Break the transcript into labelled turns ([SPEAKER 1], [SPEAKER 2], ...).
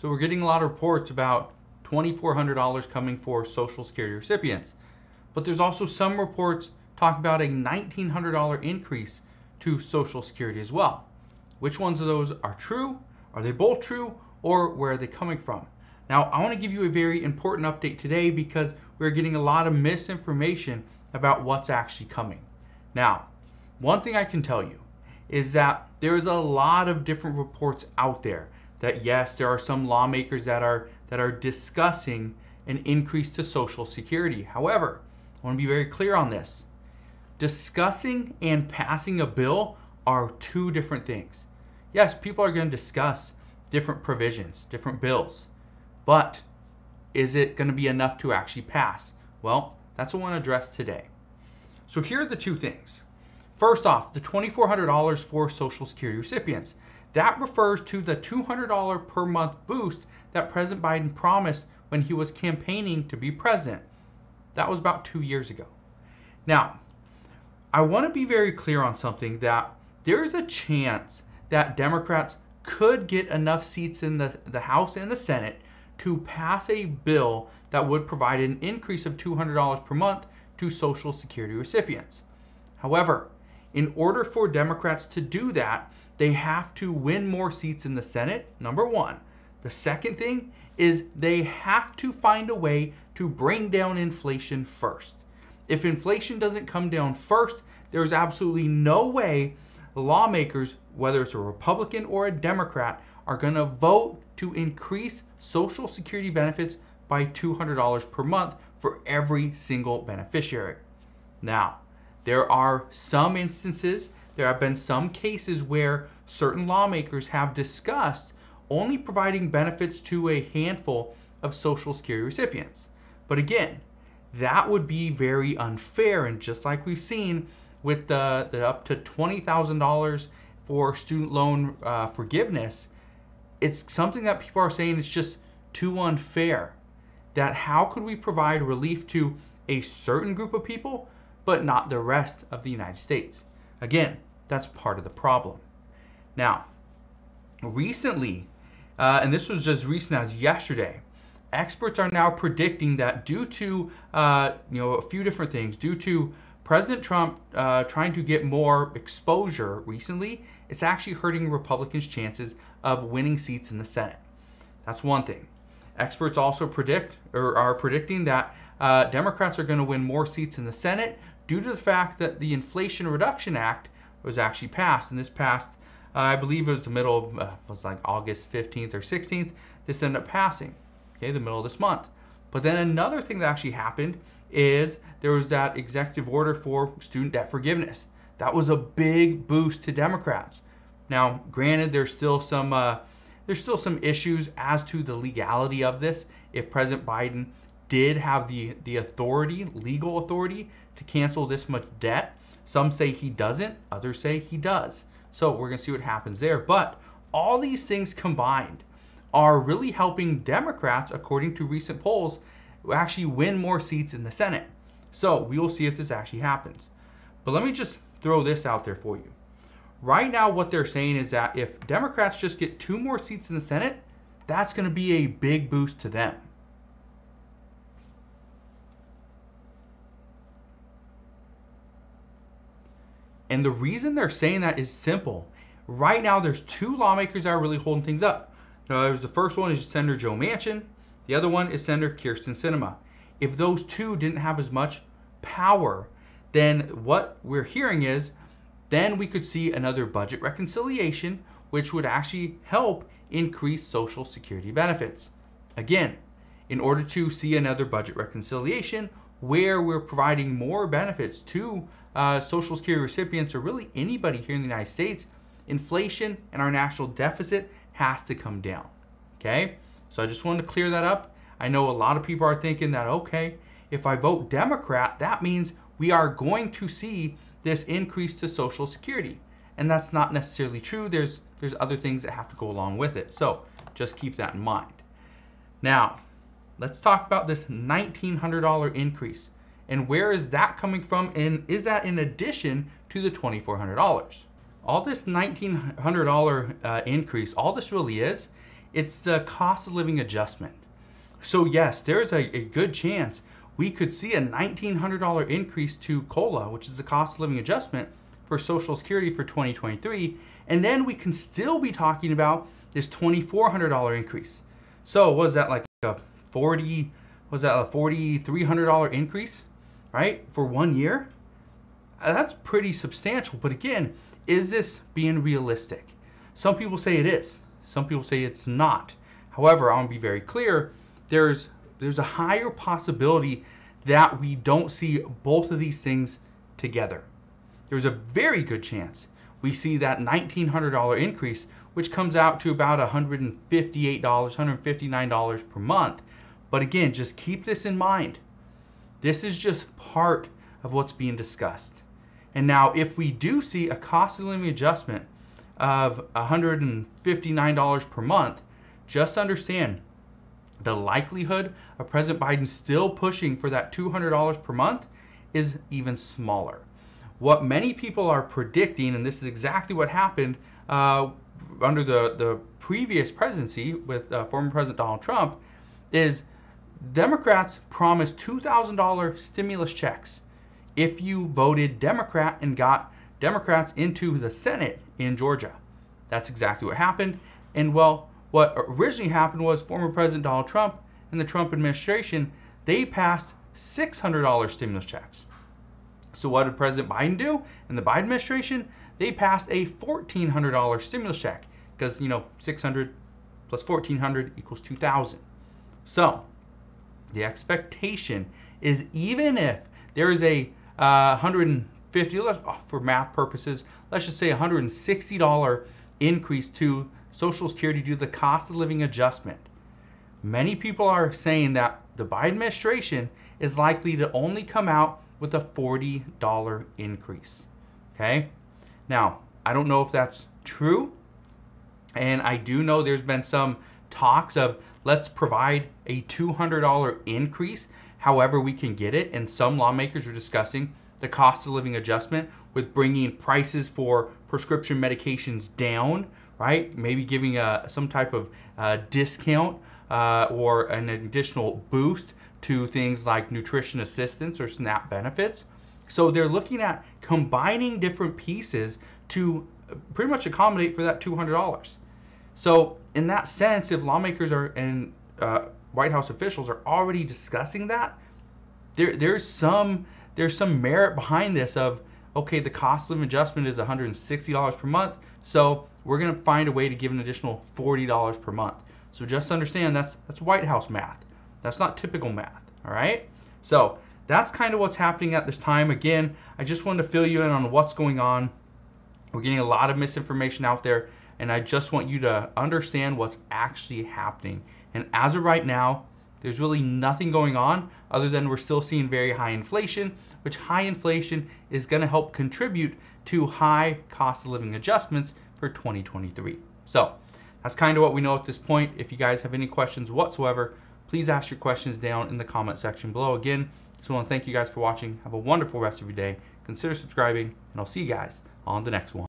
[SPEAKER 1] So we're getting a lot of reports about $2,400 coming for Social Security recipients. But there's also some reports talking about a $1,900 increase to Social Security as well. Which ones of those are true? Are they both true? Or where are they coming from? Now, I want to give you a very important update today because we're getting a lot of misinformation about what's actually coming. Now, one thing I can tell you is that there is a lot of different reports out there that yes, there are some lawmakers that are discussing an increase to Social Security. However, I want to be very clear on this. Discussing and passing a bill are two different things. Yes, people are going to discuss different provisions, different bills, but is it going to be enough to actually pass? Well, that's what I want to address today. So here are the two things. First off, the $2,400 for Social Security recipients. That refers to the $200 per month boost that President Biden promised when he was campaigning to be president. That was about 2 years ago. Now, I want to be very clear on something, that there is a chance that Democrats could get enough seats in the House and the Senate to pass a bill that would provide an increase of $200 per month to Social Security recipients. However, in order for Democrats to do that, they have to win more seats in the Senate, number one. The second thing is they have to find a way to bring down inflation first. If inflation doesn't come down first, there's absolutely no way lawmakers, whether it's a Republican or a Democrat, are going to vote to increase Social Security benefits by $200 per month for every single beneficiary. Now, there are some instances, there have been some cases where certain lawmakers have discussed only providing benefits to a handful of Social Security recipients. But again, that would be very unfair, and just like we've seen with the up to $20,000 for student loan forgiveness, it's something that people are saying is just too unfair. That how could we provide relief to a certain group of people, but not the rest of the United States? Again, that's part of the problem. Now, recently, and this was just recent as yesterday, experts are now predicting that due to a few different things, due to President Trump trying to get more exposure recently, it's actually hurting Republicans' chances of winning seats in the Senate. That's one thing. Experts also are predicting that Democrats are going to win more seats in the Senate due to the fact that the Inflation Reduction Act was actually passed. And this passed, I believe it was the middle of, was like August 15th or 16th. This ended up passing, okay, the middle of this month. But then another thing that actually happened is there was that executive order for student debt forgiveness. That was a big boost to Democrats. Now, granted, there's still some issues as to the legality of this. If President Biden did have the authority, legal authority, to cancel this much debt, some say he doesn't, others say he does. So we're going to see what happens there. But all these things combined are really helping Democrats, according to recent polls, actually win more seats in the Senate. So we will see if this actually happens. But let me just throw this out there for you. Right now, what they're saying is that if Democrats just get 2 more seats in the Senate, that's going to be a big boost to them. And the reason they're saying that is simple. Right now, there's 2 lawmakers that are really holding things up. Now, there's the first one is Senator Joe Manchin. The other one is Senator Kyrsten Sinema. If those 2 didn't have as much power, then what we're hearing is then we could see another budget reconciliation, which would actually help increase Social Security benefits. Again, in order to see another budget reconciliation where we're providing more benefits to Social Security recipients, or really anybody here in the United States, inflation and our national deficit has to come down. Okay? So I just wanted to clear that up. I know a lot of people are thinking that, okay, if I vote Democrat, that means we are going to see this increase to Social Security. And that's not necessarily true. There's other things that have to go along with it. So just keep that in mind. Now, let's talk about this $1,900 increase. And where is that coming from? And is that in addition to the $2,400? All this $1,900 increase, all this really is It's the cost of living adjustment. So yes, there's a good chance we could see a $1,900 increase to COLA, which is the cost of living adjustment for Social Security for 2023. And then we can still be talking about this $2,400 increase. So was that like a $4,300 increase, right? For 1 year? That's pretty substantial. But again, is this being realistic? Some people say it is. Some people say it's not. However, I want to be very clear. There's a higher possibility that we don't see both of these things together. There's a very good chance we see that $1,900 increase, which comes out to about $158, $159 per month. But again, just keep this in mind. This is just part of what's being discussed. And now if we do see a cost of living adjustment of $159 per month, just understand the likelihood of President Biden still pushing for that $200 per month is even smaller. What many people are predicting, and this is exactly what happened under the previous presidency with former President Donald Trump, is Democrats promised $2,000 stimulus checks if you voted Democrat and got Democrats into the Senate in Georgia. That's exactly what happened. And well, what originally happened was former President Donald Trump and the Trump administration, they passed $600 stimulus checks. So what did President Biden do and the Biden administration? They passed a $1,400 stimulus check because, 600 plus 1,400 equals 2,000. So the expectation is even if there is a $150, for math purposes, let's just say $160 increase to Social Security due to the cost of living adjustment. Many people are saying that the Biden administration is likely to only come out with a $40 increase. Okay? Now, I don't know if that's true, and I do know there's been some talks of let's provide a $200 increase however we can get it, and some lawmakers are discussing the cost of living adjustment with bringing prices for prescription medications down, right? Maybe giving some type of discount or an additional boost to things like nutrition assistance or SNAP benefits. So they're looking at combining different pieces to pretty much accommodate for that $200. So in that sense, if lawmakers and White House officials are already discussing that, there's some merit behind this of, okay, the cost of living adjustment is $160 per month, so we're going to find a way to give an additional $40 per month. So just understand that's White House math. That's not typical math, all right? So that's kind of what's happening at this time. Again, I just wanted to fill you in on what's going on. We're getting a lot of misinformation out there, and I just want you to understand what's actually happening. And as of right now, there's really nothing going on other than we're still seeing very high inflation, which high inflation is going to help contribute to high cost of living adjustments for 2023. So that's kind of what we know at this point. If you guys have any questions whatsoever, please ask your questions down in the comment section below. Again, so I want to thank you guys for watching. Have a wonderful rest of your day. Consider subscribing, and I'll see you guys on the next one.